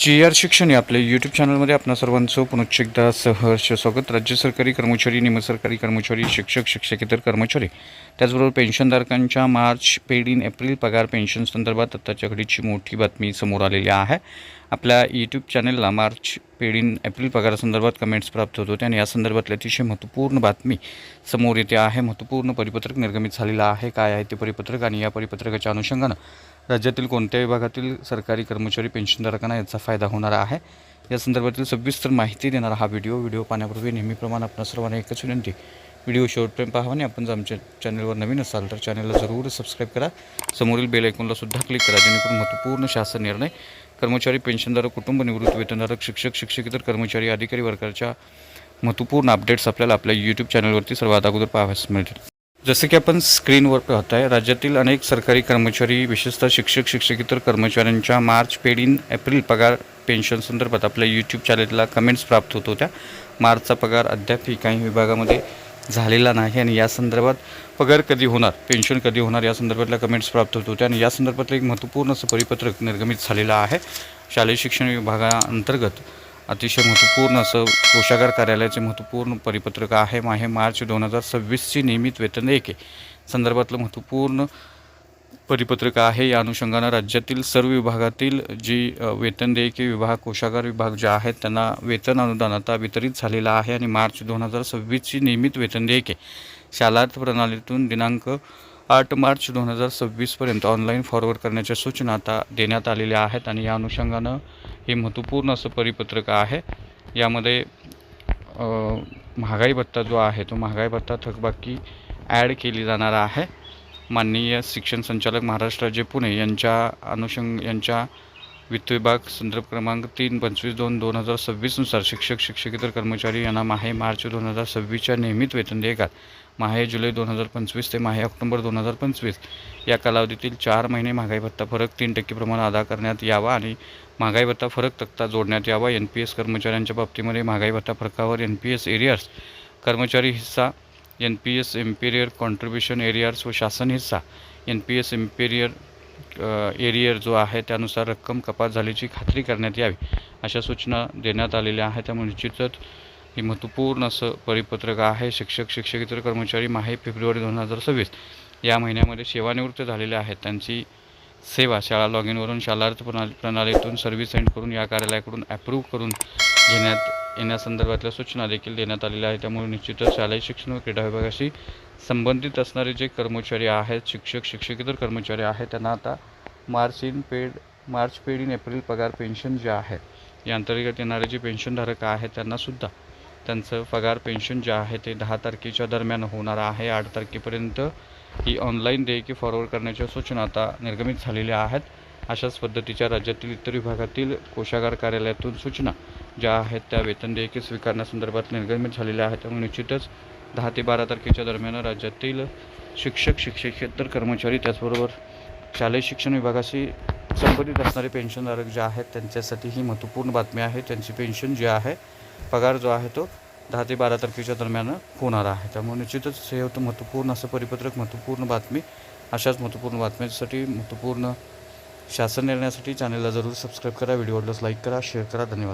G.R.. शिक्षण या आपल्या यूट्यूब चॅनलमध्ये आपणा सर्वांचं पुनश्च एकदा सहर्ष स्वागत. राज्य सरकारी कर्मचारी, निमसरकारी कर्मचारी, शिक्षक, शिक्षकेतर कर्मचारी, त्याचबरोबर पेन्शनधारकांच्या मार्च पेड इन एप्रिल पगार पेन्शन संदर्भात आत्ताच्या घडीची मोठी बातमी समोर आलेली आहे. आपल्या यूट्यूब चॅनलला मार्च पेड इन एप्रिल पगारासंदर्भात कमेंट्स प्राप्त होत होते आणि या संदर्भातली अतिशय महत्त्वपूर्ण बातमी समोर येते आहे. महत्त्वपूर्ण परिपत्रक निर्गमित झालेलं आहे. काय आहे ते परिपत्रक आणि या परिपत्रकाच्या अनुषंगानं राज्यातील कोणत्या विभागातील सरकारी कर्मचारी पेन्शनधारकांना याचा फायदा होणार आहे या संदर्भातील सविस्तर माहिती देणारा हा व्हिडिओ पाहण्यापूर्वी नेहमीप्रमाणे आपण सर्वांना एकच विनंती, व्हिडिओ शेवटपर्यंत पाहावा आणि आपण जर आमच्या चॅनलवर नवीन असाल तर चॅनलला जरूर सबस्क्राईब करा. समोरील बेल आयकॉनला सुद्धा क्लिक करा जेणेकरून महत्त्वपूर्ण शासन निर्णय, कर्मचारी, पेन्शनधारक, कुटुंब निवृत्त वेतनधारक, शिक्षक, शिक्षकेतर कर्मचारी, अधिकारी वर्गाच्या महत्त्वपूर्ण अपडेट्स आपल्याला आपल्या यूट्यूब चॅनलवरती सर्वात अगोदर पाहावयास मिळतील. जसे की आपण स्क्रीनवर पाहत आहे, राज्यातील अनेक सरकारी कर्मचारी विशेषतः शिक्षक, शिक्षकेतर कर्मचाऱ्यांच्या मार्च पेड इन एप्रिल पगार पेन्शन संदर्भात आपल्या यूट्यूब चॅनलला कमेंट्स प्राप्त होत होत्या. मार्चचा पगार अद्याप काही विभागामध्ये झालेला नाही आणि या संदर्भात पगार कधी होणार, पेन्शन कधी होणार या संदर्भातल्या कमेंट्स प्राप्त होत होत्या आणि या संदर्भातलं एक महत्त्वपूर्ण असं परिपत्रक निर्गमित झालेलं आहे. शालेय शिक्षण विभागाअंतर्गत अतिशय महत्त्वपूर्ण असं कोषागार कार्यालयाचे महत्त्वपूर्ण परिपत्रक आहे. मार्च 2026ची नियमित वेतन देयके संदर्भातलं महत्त्वपूर्ण परिपत्रक आहे. या अनुषंगानं राज्यातील सर्व विभागातील जी वेतन देयके विभाग, कोषागार विभाग जे आहेत त्यांना वेतन अनुदान आता वितरित झालेलं आहे आणि मार्च 2026ची नियमित वेतन देयके शालार्थ प्रणालीतून दिनांक 8 मार्च 2026पर्यंत ऑनलाईन फॉरवर्ड करण्याच्या सूचना आता देण्यात आलेल्या आहेत आणि या अनुषंगानं हे महत्त्वपूर्ण असं परिपत्रक आहे. यामध्ये महागाई भत्ता जो आहे तो महागाई भत्ता थकबाकी ॲड केली जाणार आहे. माननीय शिक्षण संचालक महाराष्ट्र राज्य पुणे यांच्या वित्त विभाग संदर्भ क्रमांक 3/25/2026 शिक्षक, शिक्षकेतर कर्मचारी यांना मार्च 2026च्या नियमित वेतन देयकात जुलै 2025 ते ऑक्टोबर 2025 या कालावधीतील 4 महिने महागाई भत्ता फरक 3% प्रमाणे अदा करण्यात यावा आणि महागाई भत्ता फरक तक्ता जोडण्यात यावा. NPS कर्मचाऱ्यांच्या बाबतीमध्ये महागाई भत्ता फरकावर NPS एरियर्स, कर्मचारी हिस्सा NPS इम्पेरियर कॉन्ट्रीब्युशन एरियर्स व शासन हिस्सा NPS इम्पेरियर एरियर जो आहे त्यानुसार रक्कम कपात झाल्याची खात्री करण्यात यावी अशा सूचना देण्यात आलेल्या आहेत. त्यामुळे निश्चितच हे महत्त्वपूर्ण असं परिपत्रक आहे. शिक्षक, शिक्षकेतर कर्मचारी फेब्रुवारी 2026 या महिन्यामध्ये सेवानिवृत्त झालेले आहेत. त्यांची सेवा शाळा लॉग इनवरून शालार्थ प्रणालीतून सर्व्हिस सेंड करून या कार्यालयाकडून ॲप्रूव्ह करून घेण्यात येण्यासंदर्भातल्या सूचना देखील देण्यात आलेल्या आहेत. त्यामुळे निश्चितच शालेय शिक्षण व क्रीडा विभागाशी संबंधित असणारे जे कर्मचारी आहेत, शिक्षक, शिक्षकेतर कर्मचारी आहेत त्यांना आता मार्च पेड इन एप्रिल पगार पेन्शन जे आहे या अंतर्गत येणारे जे पेन्शनधारक आहेत त्यांनासुद्धा त्यांचं पगार पेन्शन जे आहे ते 10 तारखेच्या दरम्यान होणार आहे. 8 तारखेपर्यंत ही ऑनलाईन देयके फॉरवर्ड करण्याच्या सूचना आता निर्गमित झालेल्या आहेत. अशाच पद्धतीच्या राज्यातील इतर विभागातील कोषागार कार्यालयातून सूचना ज्या आहेत त्या वेतन देयके स्वीकारण्यासंदर्भात निर्गमित झालेल्या आहेत. त्यामुळे निश्चितच 10 ते 12 तारखेच्या दरम्यान राज्यातील शिक्षक, शिक्षकेतर कर्मचारी त्याचबरोबर शालेय शिक्षण विभागाशी संबंधित असणारे पेन्शनधारक जे आहेत त्यांच्यासाठी ही महत्त्वपूर्ण बातमी आहे. त्यांची पेन्शन जी आहे, पगार जो आहे तो 10 ते 12 तारखेच्या दरम्यान होणार आहे. त्यामुळे निश्चितच हे होतं महत्त्वपूर्ण असं परिपत्रक, महत्त्वपूर्ण बातमी. अशाच महत्त्वपूर्ण बातम्यांसाठी, महत्त्वपूर्ण शासन निर्णयासाठी चॅनलला जरूर सबस्क्राईब करा. व्हिडिओला लाईक करा, शेअर करा. धन्यवाद.